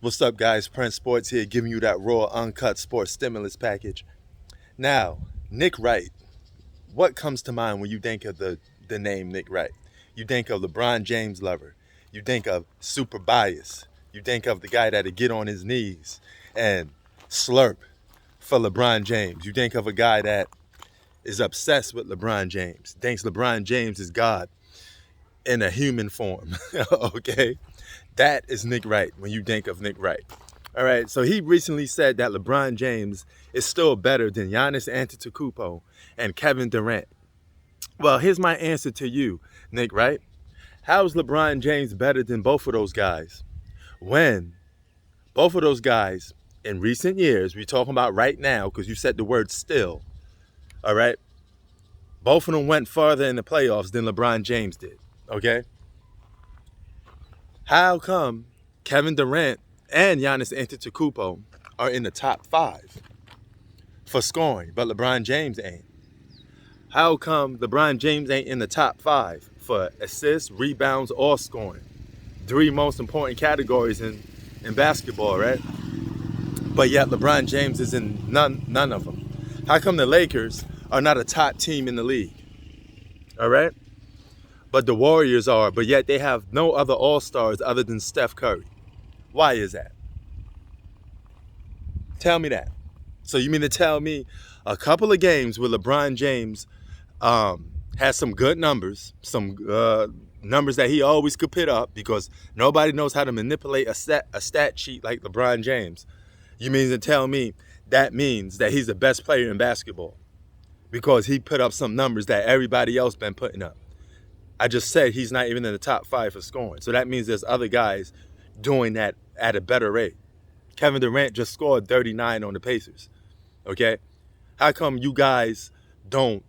What's up, guys? Prince Sports here, giving you that raw, uncut sports stimulus package. Now, Nick Wright. What comes to mind when you think of the name Nick Wright? You think of LeBron James lover. You think of super bias. You think of the guy that'd get on his knees and slurp for LeBron James. You think of a guy that is obsessed with LeBron James, thinks LeBron James is God in a human form. Okay? That is Nick Wright when you think of Nick Wright. All right, so he recently said that LeBron James is still better than Giannis Antetokounmpo and Kevin Durant. Well, here's my answer to you, Nick Wright. How is LeBron James better than both of those guys? When both of those guys in recent years, we're talking about right now because you said the word still, all right? Both of them went farther in the playoffs than LeBron James did, okay? How come Kevin Durant and Giannis Antetokounmpo are in the top 5 for scoring, but LeBron James ain't? How come LeBron James ain't in the top 5 for assists, rebounds, or scoring? 3 most important categories in basketball, right? But yet LeBron James is in none of them. How come the Lakers are not a top team in the league? All right? But the Warriors are, but yet they have no other all-stars other than Steph Curry. Why is that? Tell me that. So you mean to tell me a couple of games where LeBron James has some good numbers, some numbers that he always could put up because nobody knows how to manipulate a stat sheet like LeBron James. You mean to tell me that means that he's the best player in basketball because he put up some numbers that everybody else been putting up? I just said he's not even in the top 5 for scoring. So that means there's other guys doing that at a better rate. Kevin Durant just scored 39 on the Pacers. Okay? How come you guys don't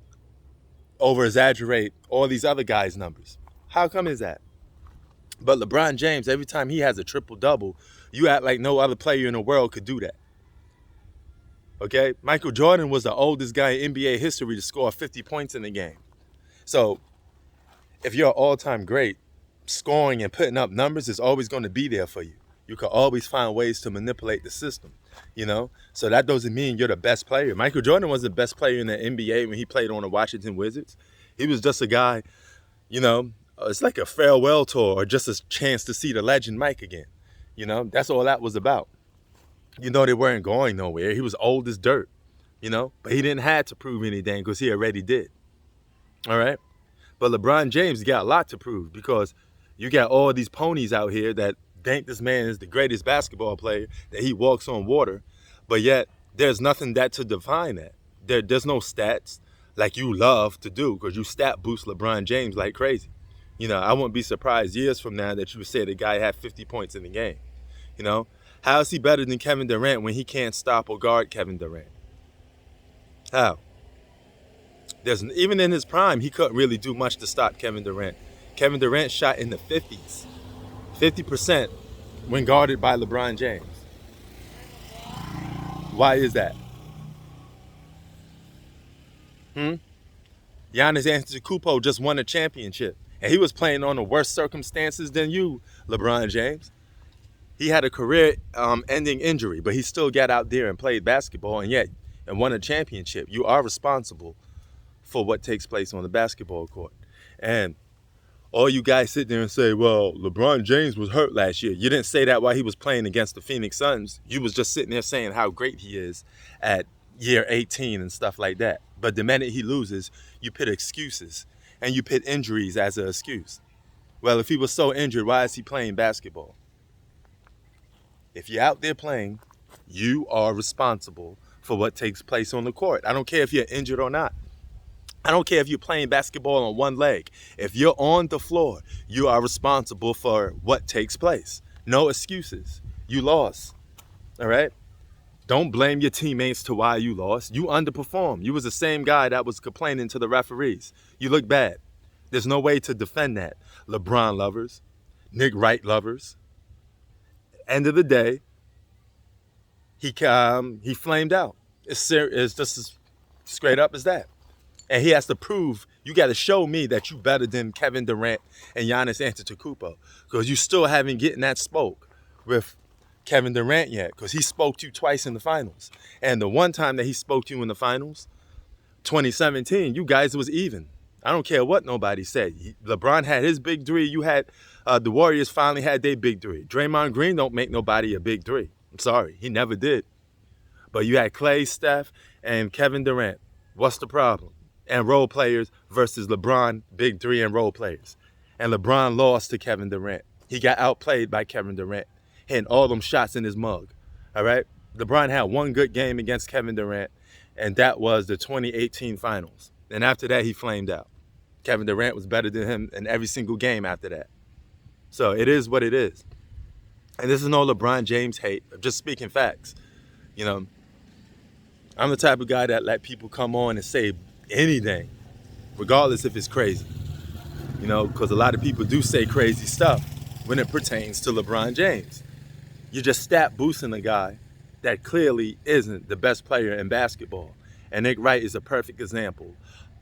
over-exaggerate all these other guys' numbers? How come is that? But LeBron James, every time he has a triple-double, you act like no other player in the world could do that. Okay? Michael Jordan was the oldest guy in NBA history to score 50 points in a game. So if you're an all-time great, scoring and putting up numbers is always going to be there for you. You can always find ways to manipulate the system, you know? So that doesn't mean you're the best player. Michael Jordan was the best player in the NBA when he played on the Washington Wizards. He was just a guy, you know, it's like a farewell tour or just a chance to see the legend Mike again. You know, that's all that was about. You know, they weren't going nowhere. He was old as dirt, you know? But he didn't have to prove anything because he already did. All right? But LeBron James got a lot to prove because you got all these ponies out here that think this man is the greatest basketball player, that he walks on water, but yet there's nothing that to define that. There's no stats like you love to do because you stat boost LeBron James like crazy. You know, I wouldn't be surprised years from now that you would say the guy had 50 points in the game. You know, how is he better than Kevin Durant when he can't stop or guard Kevin Durant? How? Even in his prime, he couldn't really do much to stop Kevin Durant. Kevin Durant shot in the 50s, 50% when guarded by LeBron James. Why is that? Giannis Antetokounmpo just won a championship, and he was playing on the worst circumstances than you, LeBron James. He had a career-ending injury, but he still got out there and played basketball, and won a championship. You are responsible for what takes place on the basketball court. And all you guys sit there and say, well, LeBron James was hurt last year. You didn't say that while he was playing against the Phoenix Suns. You was just sitting there saying how great he is at year 18 and stuff like that. But the minute he loses, you put excuses and you put injuries as an excuse. Well, if he was so injured, why is he playing basketball? If you're out there playing, you are responsible for what takes place on the court. I don't care if you're injured or not. I don't care if you're playing basketball on one leg. If you're on the floor, you are responsible for what takes place. No excuses. You lost. All right? Don't blame your teammates to why you lost. You underperformed. You was the same guy that was complaining to the referees. You look bad. There's no way to defend that. LeBron lovers, Nick Wright lovers. End of the day, he flamed out. It's just as straight up as that. And he has to prove, you got to show me that you better than Kevin Durant and Giannis Antetokounmpo because you still haven't gotten that smoke with Kevin Durant yet, because he spoke to you twice in the finals. And the one time that he spoke to you in the finals, 2017, you guys was even. I don't care what nobody said. LeBron had his big three. You had the Warriors finally had their big three. Draymond Green don't make nobody a big three. I'm sorry, he never did. But you had Clay, Steph, and Kevin Durant. What's the problem? And role players versus LeBron, big three and role players. And LeBron lost to Kevin Durant. He got outplayed by Kevin Durant, hitting all them shots in his mug. All right? LeBron had one good game against Kevin Durant, and that was the 2018 finals. And after that, he flamed out. Kevin Durant was better than him in every single game after that. So it is what it is. And this is no LeBron James hate. I'm just speaking facts. You know, I'm the type of guy that let people come on and say anything, regardless if it's crazy. You know, because a lot of people do say crazy stuff when it pertains to LeBron James. You just stat boosting a guy that clearly isn't the best player in basketball. And Nick Wright is a perfect example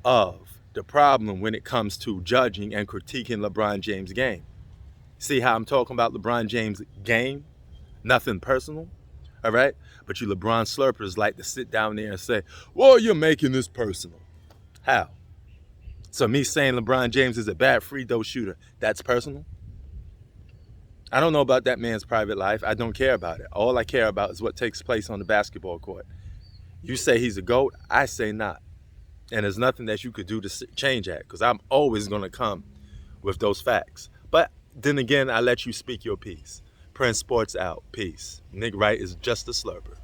of the problem when it comes to judging and critiquing LeBron James' game. See how I'm talking about LeBron James' game? Nothing personal, all right? But you LeBron slurpers like to sit down there and say, well, you're making this personal. How? So me saying LeBron James is a bad free throw shooter, that's personal? I don't know about that man's private life. I don't care about it. All I care about is what takes place on the basketball court. You say he's a GOAT, I say not. And there's nothing that you could do to change that, because I'm always going to come with those facts. But then again, I let you speak your piece. Prince Sports out. Peace. Nick Wright is just a slurper.